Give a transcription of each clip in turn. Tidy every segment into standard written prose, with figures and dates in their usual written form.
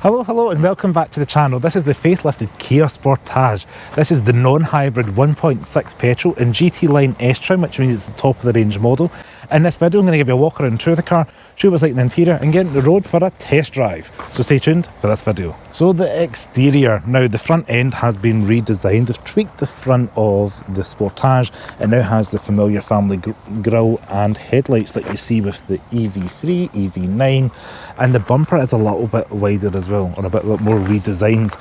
Hello and welcome back to the channel. This is the facelifted Kia Sportage. This is the non-hybrid 1.6 petrol in GT Line S trim, which means it's the top of the range model. In this video I'm going to give you a walk around through the car, show you what's like in the interior and get on the road for a test drive. So stay tuned for this video. So the exterior, now the front end has been redesigned. They've tweaked the front of the Sportage. It now has the familiar family grille and headlights that you see with the EV3, EV9, and the bumper is a little bit wider as well, or a bit more redesigned.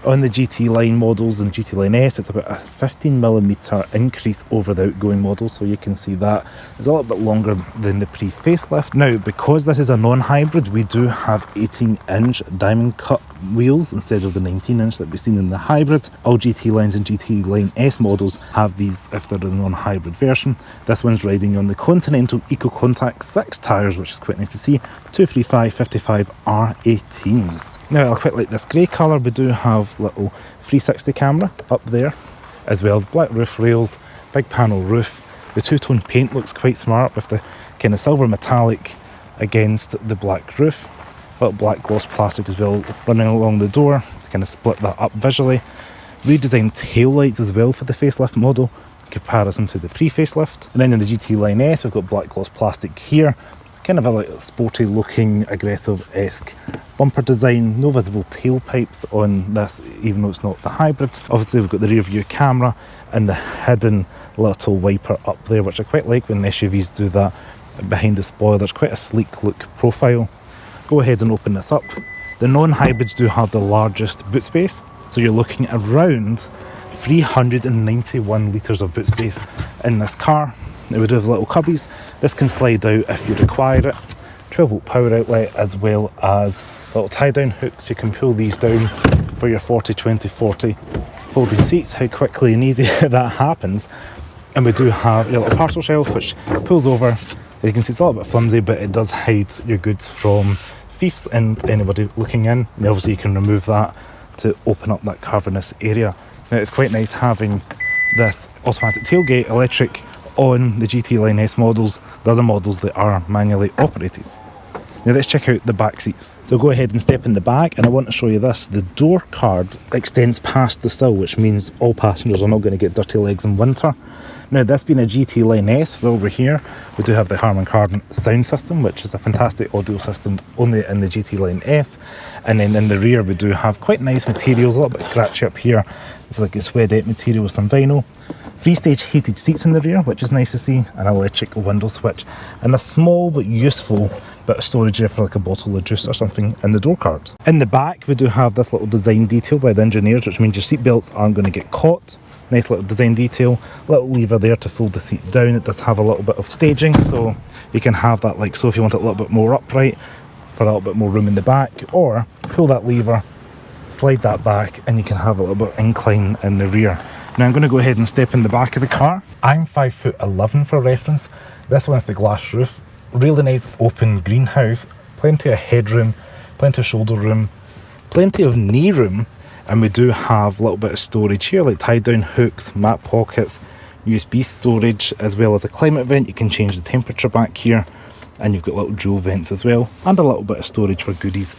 On the GT Line models and GT Line S, it's about a 15mm increase over the outgoing model, so you can see that it's a little bit longer than the pre-facelift. Now, because this is a non-hybrid, we do have 18-inch diamond cut wheels instead of the 19-inch that we've seen in the hybrid. All GT Lines and GT Line S models have these if they're the non-hybrid version. This one's riding on the Continental Eco Contact 6 tyres, which is quite nice to see, 235/55 R18s. Now, I quite like this grey colour. We do have little 360 camera up there, as well as black roof rails, big panel roof. The two-tone paint looks quite smart with the kind of silver metallic against the black roof. Little black gloss plastic as well running along the door to kind of split that up visually. Redesigned tail lights as well for the facelift model in comparison to the pre-facelift. And then in the GT Line S, we've got black gloss plastic here. Kind of a like sporty looking aggressive-esque bumper design. No visible tailpipes on this, even though it's not the hybrid. Obviously we've got the rear view camera and the hidden little wiper up there, which I quite like when SUVs do that behind the spoiler. It's quite a sleek look profile. Go ahead and open this up. The non-hybrids do have the largest boot space, so you're looking at around 391 litres of boot space in this car. Now we do have little cubbies. This can slide out if you require it. 12-volt power outlet, as well as little tie-down hooks. You can pull these down for your 40-20-40 folding seats. How quickly and easy that happens. And we do have your little parcel shelf, which pulls over. As you can see, it's a little bit flimsy, but it does hide your goods from thieves and anybody looking in. And obviously you can remove that to open up that cavernous area. Now it's quite nice having this automatic tailgate electric on the GT Line S models. The other models that are manually operated. Now let's check out the back seats. So go ahead and step in the back, and I want to show you this. The door card extends past the sill, which means all passengers are not going to get dirty legs in winter. Now, this being a GT Line S, while we're here, we do have the Harman Kardon sound system, which is a fantastic audio system only in the GT Line S. And then in the rear, we do have quite nice materials, a little bit scratchy up here. It's like a suede material with some vinyl. 3-stage heated seats in the rear, which is nice to see, an electric window switch, and a small but useful bit of storage there for like a bottle of juice or something in the door card. In the back, we do have this little design detail by the engineers, which means your seat belts aren't going to get caught. Nice little design detail, little lever there to fold the seat down. It does have a little bit of staging, so you can have that like so if you want it a little bit more upright for a little bit more room in the back, or pull that lever, slide that back, and you can have a little bit of incline in the rear. Now I'm going to go ahead and step in the back of the car. I'm 5'11" for reference. This one has the glass roof, really nice open greenhouse, plenty of headroom, plenty of shoulder room, plenty of knee room. And we do have a little bit of storage here, like tie-down hooks, mat pockets, USB storage, as well as a climate vent. You can change the temperature back here, and you've got little dual vents as well, and a little bit of storage for goodies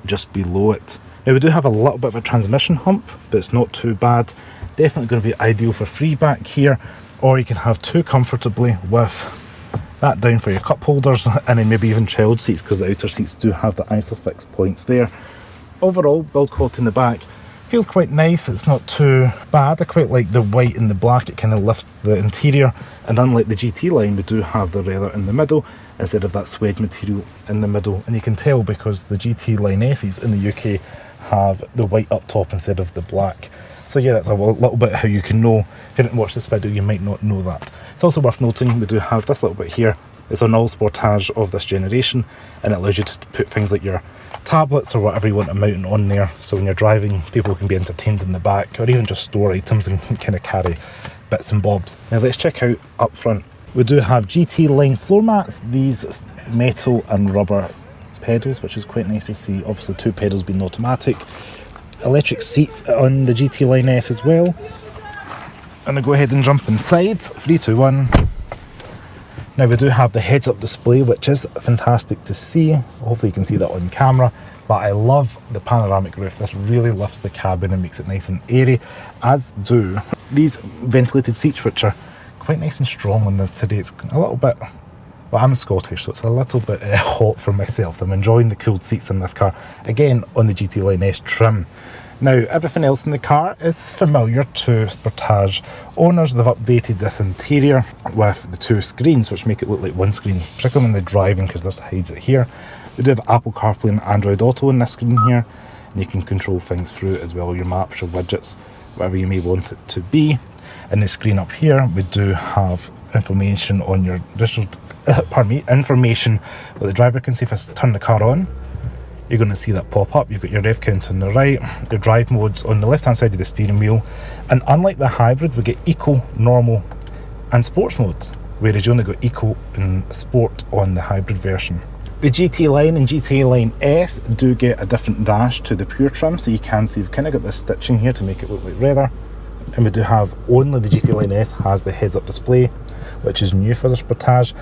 just below it. Now we do have a little bit of a transmission hump, but it's not too bad. Definitely going to be ideal for free back here, or you can have two comfortably with that down for your cup holders, and then maybe even child seats, because the outer seats do have the ISOFIX points there. Overall, build quality in the back feels quite nice. It's not too bad. I quite like the white and the black. It kind of lifts the interior, and unlike the GT Line, we do have the leather in the middle instead of that suede material in the middle. And you can tell because the GT Line S's in the UK have the white up top instead of the black. So yeah, that's a little bit how you can know. If you didn't watch this video, you might not know that. It's also worth noting we do have this little bit here. It's an all Sportage of this generation, and it allows you to put things like your tablets or whatever you want to mount on there, so when you're driving, people can be entertained in the back, or even just store items and kind of carry bits and bobs. Now let's check out up front. We do have GT Line floor mats, these metal and rubber pedals, which is quite nice to see. Obviously 2 pedals being automatic. Electric seats on the GT Line S as well. And I'll go ahead and jump inside. 3, 2, 1. Now we do have the heads-up display, which is fantastic to see. Hopefully you can see that on camera. but I love the panoramic roof. This really lifts the cabin and makes it nice and airy, as do these ventilated seats, which are quite nice and strong on this today. It's a little bit, well, I'm Scottish, so it's a little bit hot for myself, so I'm enjoying the cooled seats in this car, again on the GT Line S trim. Now, everything else in the car is familiar to Sportage owners. They've updated this interior with the 2 screens, which make it look like one screen, particularly when they're driving, because this hides it here. We do have Apple CarPlay and Android Auto on this screen here, and you can control things through it as well, your maps, your widgets, whatever you may want it to be. In the screen up here, we do have information on your information that the driver can see. If I turn the car on, you're going to see that pop up. You've got your rev count on the right, your drive modes on the left hand side of the steering wheel, and unlike the hybrid, we get eco, normal and sports modes, whereas you only got eco and sport on the hybrid version. The GT Line and GT Line S do get a different dash to the pure trim, so you can see we've kind of got this stitching here to make it look like leather. And we do have, only the GT Line S has the heads up display, which is new for the Sportage.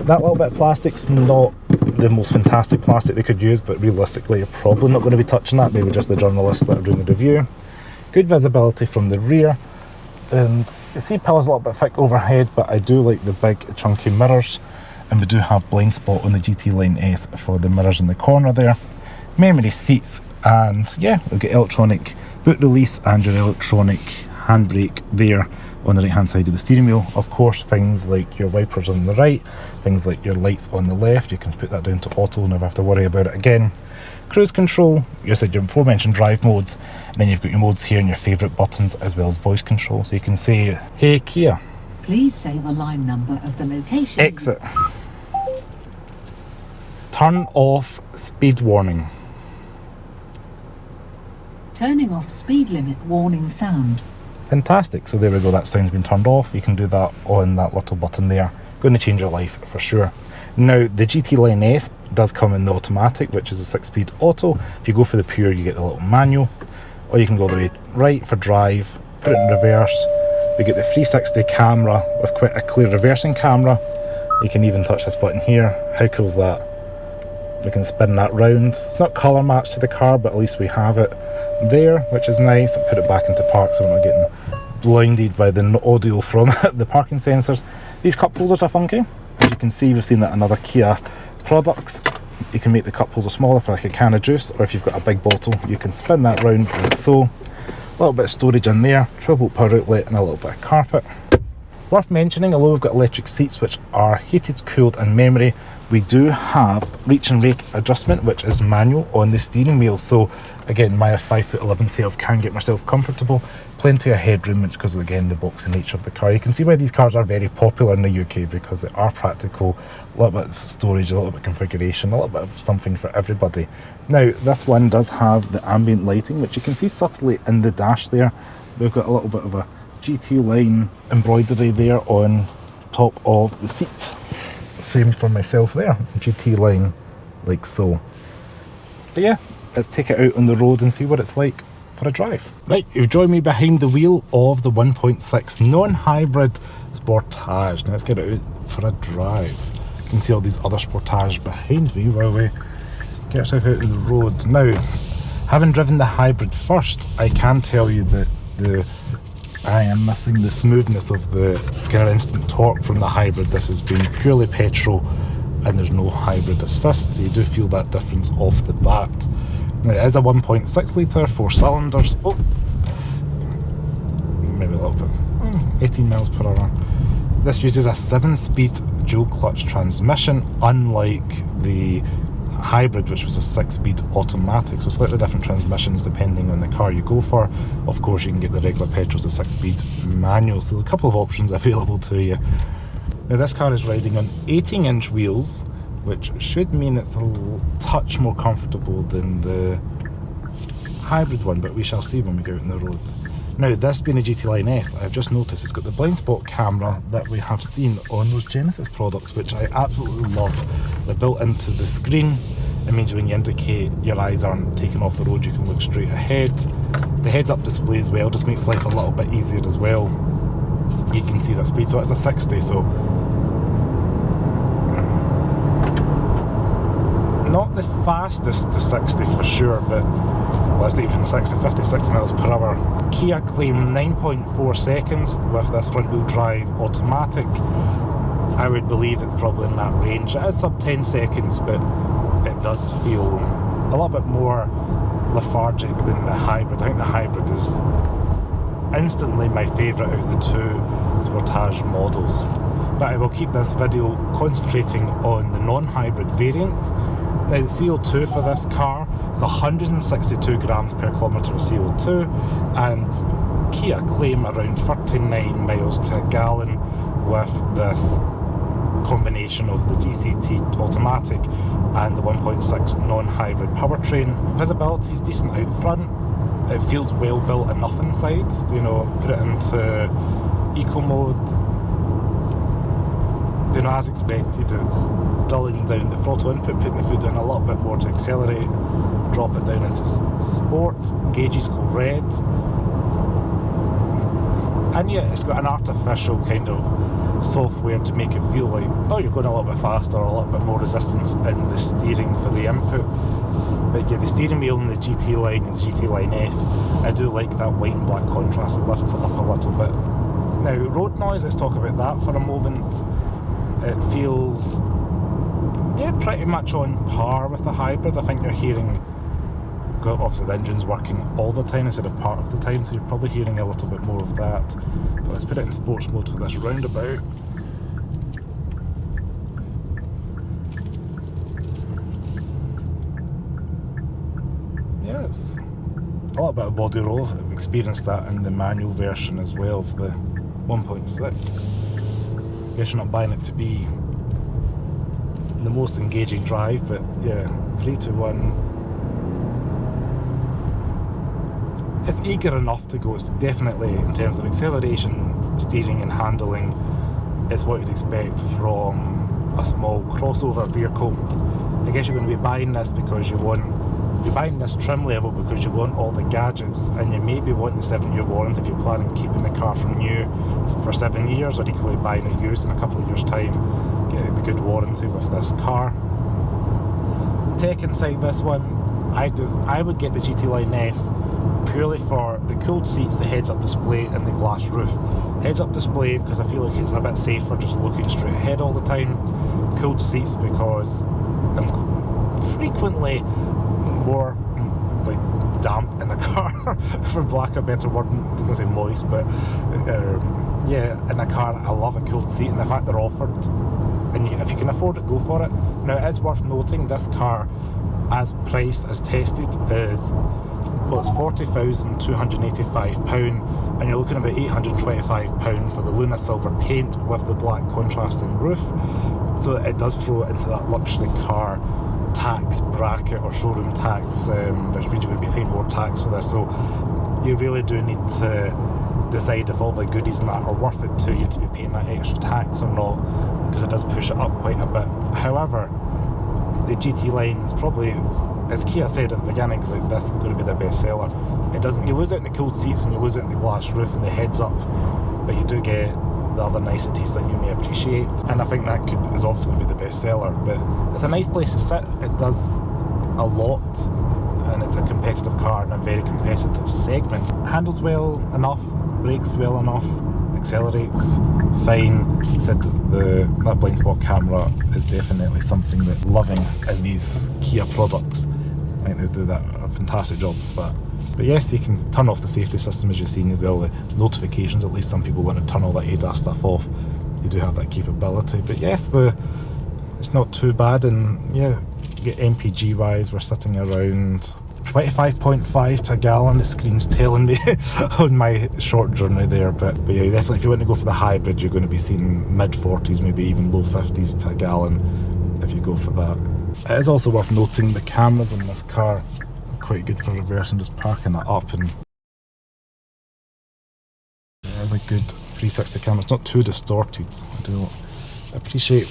That little bit of plastic's not the most fantastic plastic they could use, but realistically you're probably not going to be touching that, maybe just the journalists that are doing the review. Good visibility from the rear, and the seat pillow's a little bit thick overhead, but I do like the big chunky mirrors, and we do have blind spot on the GT Line S for the mirrors in the corner there. Memory seats, and yeah, we've got electronic boot release and your electronic handbrake there on the right hand side of the steering wheel. Of course, things like your wipers on the right, things like your lights on the left, you can put that down to auto, never have to worry about it again. Cruise control, you said your aforementioned drive modes, and then you've got your modes here and your favourite buttons, as well as voice control, so you can say, hey Kia, please say the line number of the location. Exit. Turn off speed warning. Turning off speed limit warning sound. Fantastic, so there we go, that sound's been turned off. You can do that on that little button there. Going to change your life for sure. Now, the GT Line S does come in the automatic, which is a 6-speed auto. If you go for the pure, you get the little manual, or you can go the way right for drive, put it in reverse. We get the 360 camera with quite a clear reversing camera. You can even touch this button here. How cool is that? We can spin that round. It's not colour matched to the car, but at least we have it there, which is nice. Put it back into park so we're not getting blinded by the audio from the parking sensors. These cup holders are funky. As you can see, we've seen that in other Kia products. You can make the cup holder smaller for like a can of juice, or if you've got a big bottle, you can spin that round like so. A little bit of storage in there, 12-volt power outlet, and a little bit of carpet. Worth mentioning, although we've got electric seats which are heated, cooled and memory, we do have reach and rake adjustment, which is manual on the steering wheel. So again, my 5'11" self can get myself comfortable. Plenty of headroom, which because again the boxy nature of the car. You can see why these cars are very popular in the UK, because they are practical, a little bit of storage, a little bit of configuration, a little bit of something for everybody. Now this one does have the ambient lighting, which you can see subtly in the dash there. We've got a little bit of a GT Line embroidery there on top of the seat. Same for myself there, GT Line, like so. But yeah, let's take it out on the road and see what it's like for a drive. Right, you've joined me behind the wheel of the 1.6 non-hybrid Sportage. Now let's get it out for a drive. You can see all these other Sportage behind me while we get ourselves out on the road. Now, having driven the hybrid first, I can tell you that I am missing the smoothness of the kind of instant torque from the hybrid. This has been purely petrol and there's no hybrid assist, so you do feel that difference off the bat. Now, it is a 1.6 litre, 4 cylinders. Oh, maybe a little bit, 18 miles per hour. This uses a 7-speed dual clutch transmission, unlike the hybrid, which was a 6-speed automatic, so slightly different transmissions depending on the car you go for. Of course, you can get the regular petrols, the 6-speed manual, so a couple of options available to you. Now this car is riding on 18-inch wheels, which should mean it's a touch more comfortable than the hybrid one, but we shall see when we go out on the roads. Now, this being a GT Line S, I've just noticed it's got the blind spot camera that we have seen on those Genesis products, which I absolutely love. They're built into the screen. It means when you indicate your eyes aren't taken off the road, you can look straight ahead. The heads-up display as well just makes life a little bit easier as well. You can see that speed, so it's a 60, so not the fastest to 60 for sure, but well, it's not even 60, 56 miles per hour. Kia claim 9.4 seconds with this front wheel drive automatic. I would believe it's probably in that range. It is sub 10 seconds, but it does feel a little bit more lethargic than the hybrid. I think the hybrid is instantly my favourite out of the two Sportage models. But I will keep this video concentrating on the non-hybrid variant. The CO2 for this car is 162 grams per kilometre of CO2, and Kia claim around 39 miles to a gallon with this combination of the DCT automatic and the 1.6 non-hybrid powertrain. Visibility is decent out front. It feels well built enough inside. You know, put it into eco mode. You know, as expected, it's drilling down the throttle input, putting the foot down a little bit more to accelerate, drop it down into sport, gauges go red, and yeah, it's got an artificial kind of software to make it feel like, oh, you're going a little bit faster, or a little bit more resistance in the steering for the input. But yeah, the steering wheel in the GT line and GT line S, I do like that white and black contrast. It lifts it up a little bit. Now, road noise, let's talk about that for a moment. It feels, yeah, pretty much on par with the hybrid. I think you're hearing, obviously the engine's working all the time instead of part of the time, so you're probably hearing a little bit more of that. But let's put it in sports mode for this roundabout. Yes, a little bit of body roll. I've experienced that in the manual version as well of the 1.6. I guess you're not buying it to be the most engaging drive, but yeah, 3 to 1. It's eager enough to go. It's definitely, in terms of acceleration, steering and handling, it's what you'd expect from a small crossover vehicle. I guess you're going to be buying this because you're buying this trim level because you want all the gadgets, and you maybe want the 7-year warranty if you're planning on keeping the car from new for 7 years, or equally buying it used in a couple of years' time, getting the good warranty with this car. Tech inside this one, I would get the GT Line S purely for the cooled seats, the heads-up display and the glass roof. Heads-up display because I feel like it's a bit safer just looking straight ahead all the time. Cooled seats because I'm frequently more like damp in the car, for lack of a better word. I'm going to say moist, but yeah, in a car I love a cooled seat, and the fact they're offered, and if you can afford it, go for it. Now, it is worth noting this car, as priced, as tested, is, well, it's £40,285, and you're looking at about £825 for the Luna Silver paint with the black contrasting roof. So it does throw it into that luxury car tax bracket, or showroom tax, which means you're going to be paying more tax for this. So you really do need to decide if all the goodies and that are worth it to you to be paying that extra tax or not, because it does push it up quite a bit. However, the GT line is probably, as Kia said at the beginning, like, this is going to be their best seller. It doesn't, you lose out in the cooled seats and you lose out in the glass roof and the heads up, but you do get the other niceties that you may appreciate, and I think that is obviously going to be the best seller. But it's a nice place to sit. It does a lot, and it's a competitive car in a very competitive segment. Handles well enough, brakes well enough, accelerates fine. Said that blind spot camera is definitely something that loving in these Kia products. I think they do a fantastic job with that. But yes, you can turn off the safety system, as you've seen, as well, the notifications. At least some people want to turn all that ADAS stuff off. You do have that capability. But yes, it's not too bad, and yeah, MPG wise, we're sitting around 25.5 to a gallon. The screen's telling me on my short journey there, but yeah, definitely if you want to go for the hybrid, you're going to be seeing mid-40s, maybe even low 50s to a gallon if you go for that. It is also worth noting the cameras in this car are quite good for reversing, just parking it up, and it has a good 360 camera. It's not too distorted. I do appreciate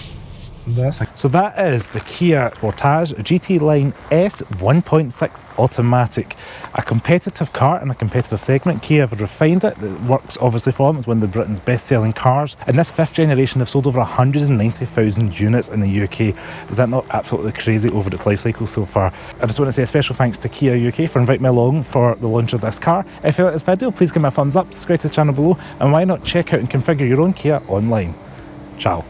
So that is the Kia Sportage GT Line S 1.6 automatic. A competitive car in a competitive segment. Kia have refined it. It works obviously for them. It's one of Britain's best selling cars. And this 5th generation have sold over 190,000 units in the UK. Is that not absolutely crazy over its life cycle so far? I just want to say a special thanks to Kia UK for inviting me along for the launch of this car. If you like this video, please give me a thumbs up, subscribe to the channel below, and why not check out and configure your own Kia online. Ciao.